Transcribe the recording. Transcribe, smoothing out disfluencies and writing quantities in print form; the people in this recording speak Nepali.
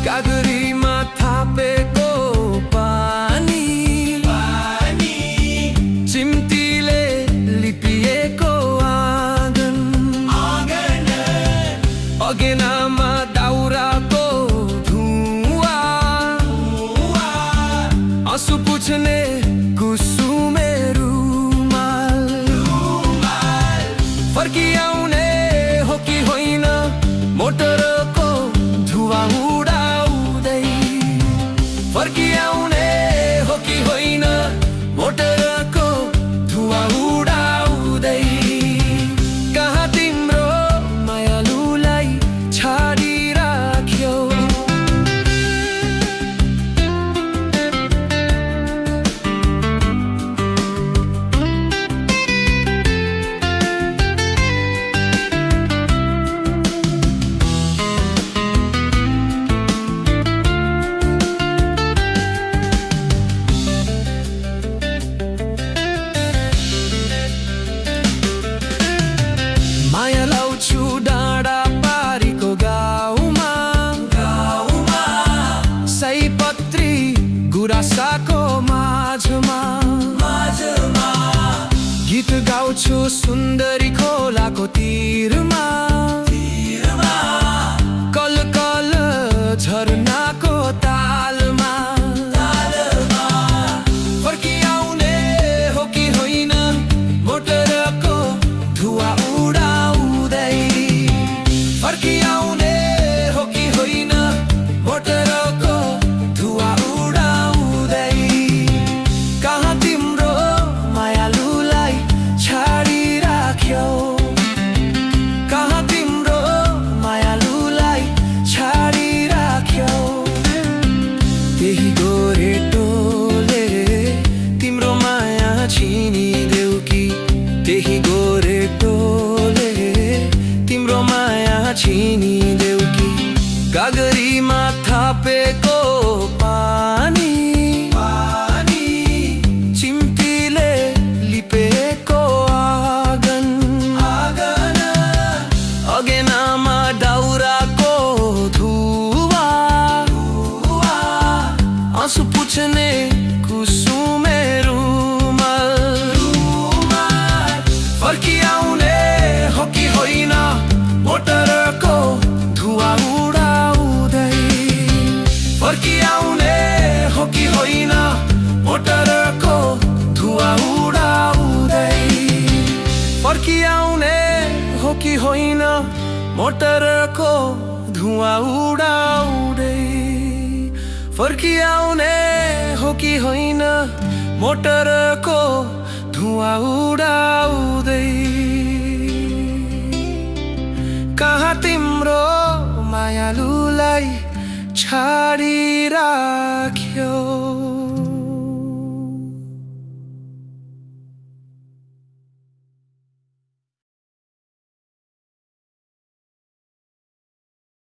कागरीमा थापेको पानी चिम्टीले लिपिएको आँगन अगेनामा दाउराको धुवा आँसु पुछ्ने कुसुमे रुमाल फर्किआउने हो कि होइन मोटरको धुवा उडाउँदै फर्किआउने हो कि होइन मोटरको धुवा उडाउँदै कहाँ तिम्रो मायालुलाई छाडिराख्यौ माया लाउँछु डाँडा पारीको गाउँमा सयपत्री गुराँसको माझमा गीत गाउँछु सुन्दरी खोलाको तीरमा कल कल झरनाको तालमा फर्किआउने हो कि होइन मोटरको धुवा उडाउँदै फर्किआउने हो कि होइन मोटरको धुवा उडाउँदै कहाँ तिम्रो मायालुलाई छाडिराख्यौ कहाँ तिम्रो मायालुलाई छाडिराख्यौ त्यही गोरेटोले तिम्रो माया छिनिदेऊ कि त्यही गोरेटोले तिम्रो माया छिनिदेऊ कि गागरीमा थापेको पानी चिम्टीले लिपेको आँगन अगेनामा दाउराको धुवा आँसु पुछ्ने कुसुमे रुमाल फर्किआउने हो कि होइन मोटरको धुवा उडाउँदै फर्किआउने हो कि होइन मोटरको धुवा उडाउँदै फर्किआउने हो कि होइन मोटरको धुवा उडाउँदै फर्किआउने हो कि होइन मोटरको धुवा उडाउँदै कहाँ तिम्रो मायालुलाई छाडिराख्यौ